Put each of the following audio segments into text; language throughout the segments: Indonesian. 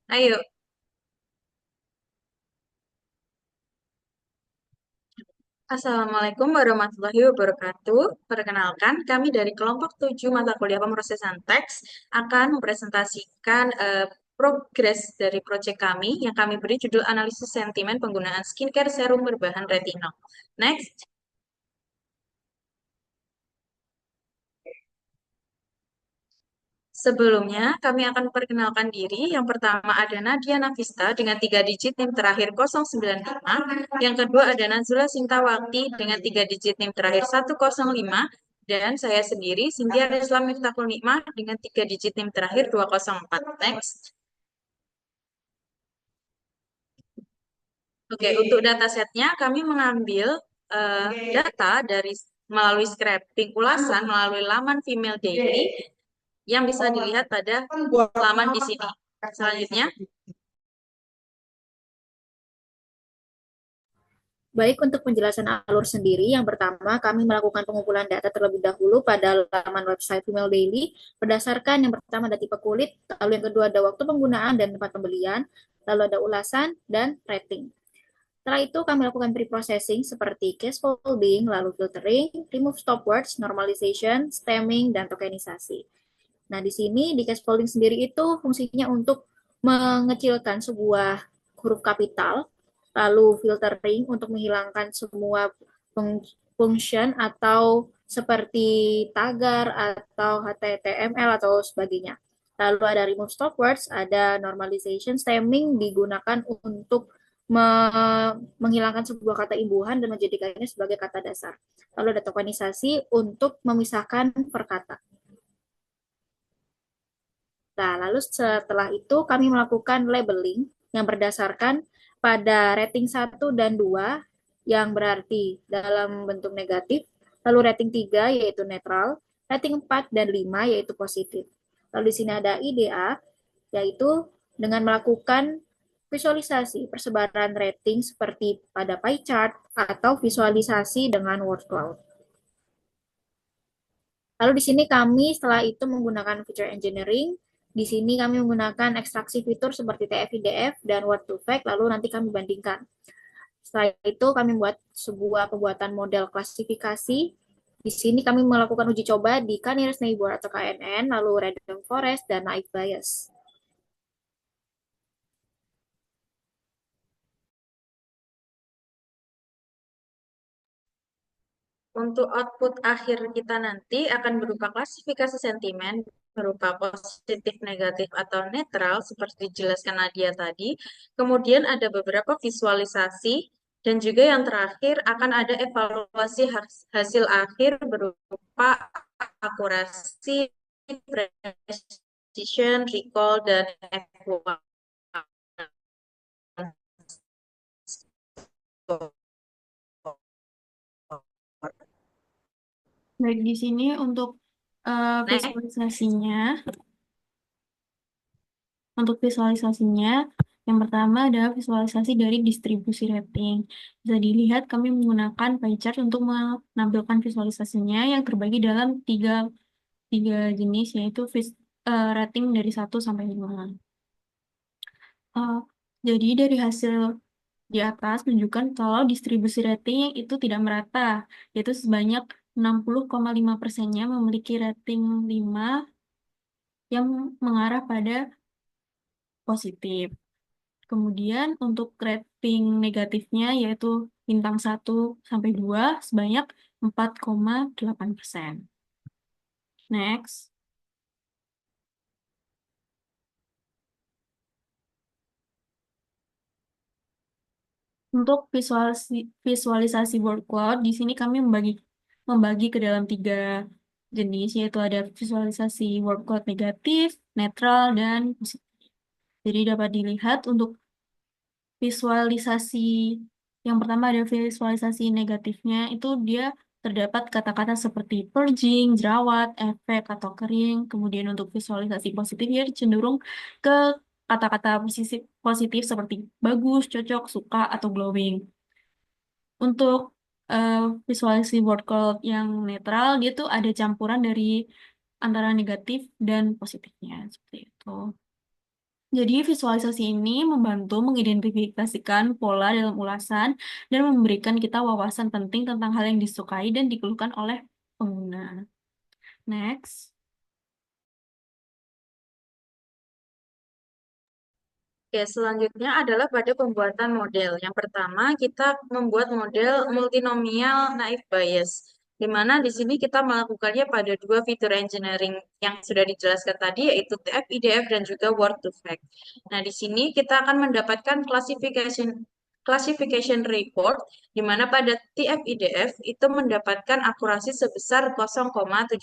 Ayo, Assalamualaikum warahmatullahi wabarakatuh. Perkenalkan, kami dari kelompok 7 mata kuliah pemrosesan teks akan mempresentasikan progres dari proyek kami yang kami beri judul analisis sentimen penggunaan skincare serum berbahan retinol. Next. Sebelumnya, kami akan memperkenalkan diri. Yang pertama ada Nadia Nafista dengan 3 digit NIM terakhir 095. Yang kedua ada Nazula Sintawati dengan 3 digit NIM terakhir 105. Dan saya sendiri, Cynthia Islam Miftahul Nikmah dengan 3 digit NIM terakhir 204. Next. Oke, untuk datasetnya kami mengambil data dari melalui scraping ulasan melalui laman Female Daily yang bisa dilihat pada laman di sini. Selanjutnya, Baik, untuk penjelasan alur sendiri, yang pertama kami melakukan pengumpulan data terlebih dahulu pada laman website Female Daily berdasarkan yang pertama ada tipe kulit, lalu yang kedua ada waktu penggunaan dan tempat pembelian, lalu ada ulasan dan rating. Setelah itu kami lakukan pre-processing seperti case folding, lalu filtering, remove stop words, normalization, stemming, dan tokenisasi. Nah, di sini di case folding sendiri itu fungsinya untuk mengecilkan sebuah huruf kapital, lalu filtering untuk menghilangkan semua function atau seperti tagar atau HTML atau sebagainya. Lalu ada remove stop words, ada normalization, stemming digunakan untuk menghilangkan sebuah kata imbuhan dan menjadikannya sebagai kata dasar. Lalu ada tokenisasi untuk memisahkan per kata. Nah, lalu setelah itu kami melakukan labeling yang berdasarkan pada rating 1 dan 2 yang berarti dalam bentuk negatif, lalu rating 3 yaitu netral, rating 4 dan 5 yaitu positif. Lalu di sini ada IDA yaitu dengan melakukan visualisasi persebaran rating seperti pada pie chart atau visualisasi dengan word cloud. Lalu di sini kami setelah itu menggunakan feature engineering. Di sini kami menggunakan ekstraksi fitur seperti TF-IDF dan Word to Vec, lalu nanti kami bandingkan. Setelah itu kami buat sebuah pembuatan model klasifikasi. Di sini kami melakukan uji coba di K-nearest neighbor atau KNN, lalu random forest dan naive Bayes. untuk output akhir kita nanti akan berupa klasifikasi sentimen, berupa positif, negatif, atau netral, seperti dijelaskan Nadia tadi. Kemudian ada beberapa visualisasi, dan juga yang terakhir akan ada evaluasi hasil akhir berupa akurasi, precision, recall, dan evaluasi. Baik, di sini untuk Next. visualisasinya, yang pertama adalah visualisasi dari distribusi rating. Bisa dilihat kami menggunakan pie chart untuk menampilkan visualisasinya yang terbagi dalam tiga jenis, yaitu rating dari 1 sampai 5. Eh, jadi dari hasil di atas menunjukkan kalau distribusi rating itu tidak merata, yaitu sebanyak 60,5%-nya memiliki rating 5 yang mengarah pada positif. Kemudian untuk rating negatifnya yaitu bintang 1 sampai 2 sebanyak 4,8%. Next. Untuk visualisasi word cloud, di sini kami membagi ke dalam 3 jenis, yaitu ada visualisasi word cloud negatif, netral, dan positif. Jadi dapat dilihat untuk visualisasi yang pertama ada visualisasi negatifnya, itu dia terdapat kata-kata seperti purging, jerawat, efek, atau kering. Kemudian untuk visualisasi positifnya cenderung ke kata-kata positif seperti bagus, cocok, suka, atau glowing. Untuk eh, visualisasi word cloud yang netral, dia tuh ada campuran dari antara negatif dan positifnya, seperti itu. Jadi visualisasi ini membantu mengidentifikasikan pola dalam ulasan dan memberikan kita wawasan penting tentang hal yang disukai dan dikeluhkan oleh pengguna. Next. Oke, selanjutnya adalah pada pembuatan model. Yang pertama, kita membuat model multinomial naive Bayes, di mana di sini kita melakukannya pada dua fitur engineering yang sudah dijelaskan tadi, yaitu TF, IDF, dan juga word to fact. Nah, di sini kita akan mendapatkan classification report, di mana pada TF, IDF itu mendapatkan akurasi sebesar 0,79.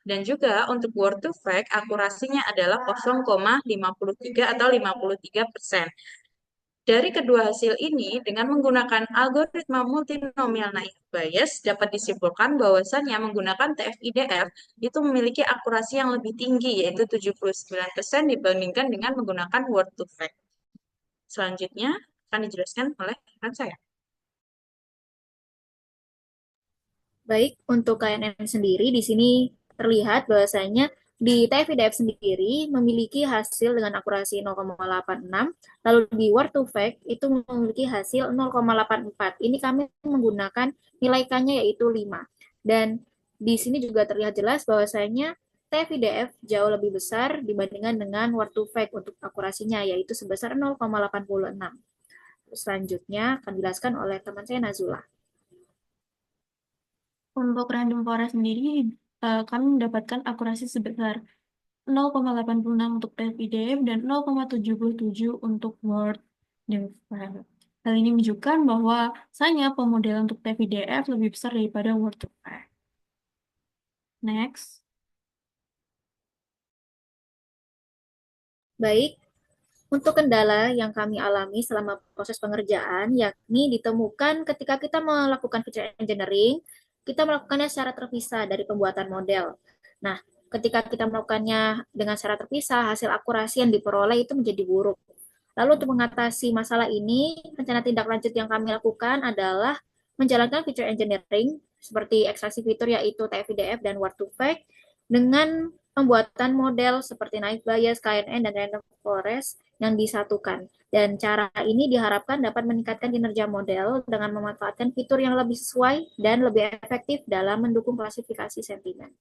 Dan juga untuk word to fact, akurasinya adalah 0,53 atau 53%. Dari kedua hasil ini, dengan menggunakan algoritma multinomial naive Bayes, dapat disimpulkan bahwasannya menggunakan TF-IDF itu memiliki akurasi yang lebih tinggi, yaitu 79% dibandingkan dengan menggunakan word to fact. Selanjutnya akan dijelaskan oleh rekan saya. Baik, untuk KNN sendiri di sini terlihat bahwasanya di TF-IDF sendiri memiliki hasil dengan akurasi 0,86, lalu di Word to Fact itu memiliki hasil 0,84. Ini kami menggunakan nilai K-nya yaitu 5. Dan di sini juga terlihat jelas bahwasanya TF-IDF jauh lebih besar dibandingkan dengan Word to Fact untuk akurasinya yaitu sebesar 0,86. Selanjutnya akan dijelaskan oleh teman saya Nazula. Untuk random forest sendiri, kami mendapatkan akurasi sebesar 0,86 untuk TF-IDF dan 0,77 untuk word defect. Hal ini menunjukkan bahwa misalnya pemodelan untuk TF-IDF lebih besar daripada word defect. Next. Baik, untuk kendala yang kami alami selama proses pengerjaan, yakni ditemukan ketika kita melakukan feature engineering, kita melakukannya secara terpisah dari pembuatan model. Nah, ketika kita melakukannya dengan secara terpisah, hasil akurasi yang diperoleh itu menjadi buruk. Lalu untuk mengatasi masalah ini, rencana tindak lanjut yang kami lakukan adalah menjalankan feature engineering seperti ekstraksi fitur yaitu TF-IDF dan Word to Fact dengan pembuatan model seperti naive Bayes, KNN, dan random forest yang disatukan. Dan cara ini diharapkan dapat meningkatkan kinerja model dengan memanfaatkan fitur yang lebih sesuai dan lebih efektif dalam mendukung klasifikasi sentimen.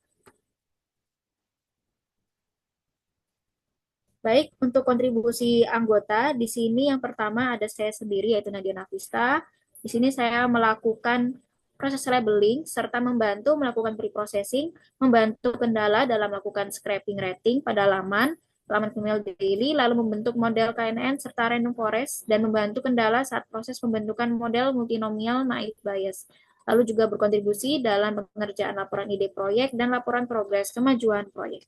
Baik, untuk kontribusi anggota, di sini yang pertama ada saya sendiri, yaitu Nadia Nafista. Di sini saya melakukan proses labeling, serta membantu melakukan pre-processing, membantu kendala dalam melakukan scraping rating pada laman Female Daily, lalu membentuk model KNN serta random forest, dan membantu kendala saat proses pembentukan model multinomial naive Bayes. Lalu juga berkontribusi dalam pengerjaan laporan ide proyek dan laporan progres kemajuan proyek.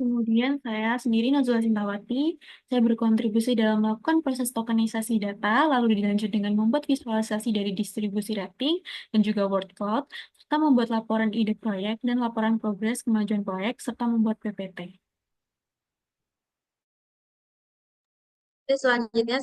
Kemudian saya sendiri Nazula Sintawati, saya berkontribusi dalam melakukan proses tokenisasi data, lalu dilanjut dengan membuat visualisasi dari distribusi rating dan juga word cloud, serta membuat laporan ide proyek dan laporan progres kemajuan proyek, serta membuat PPT. Selanjutnya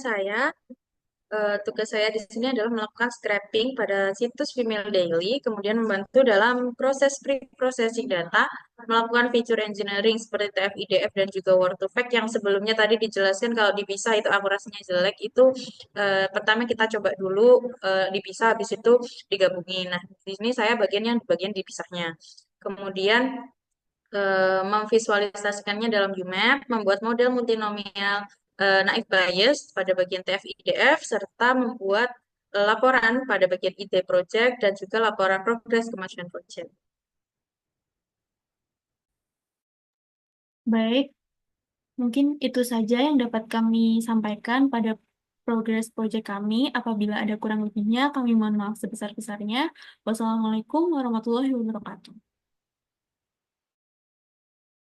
tugas saya di sini adalah melakukan scraping pada situs Female Daily, kemudian membantu dalam proses pre-processing data, melakukan feature engineering seperti TF, IDF, dan juga word to fact yang sebelumnya tadi dijelaskan kalau dipisah itu akurasinya jelek, itu pertama kita coba dulu dipisah, habis itu digabungin. Nah, di sini saya bagian dipisahnya. Kemudian memvisualisasikannya dalam UMap, membuat model multinomial naive Bayes pada bagian TF-IDF, serta membuat laporan pada bagian ide project dan juga laporan progres kemajuan project. Baik, mungkin itu saja yang dapat kami sampaikan pada progres proyek kami. Apabila ada kurang lebihnya, kami mohon maaf sebesar-besarnya. Wassalamualaikum warahmatullahi wabarakatuh.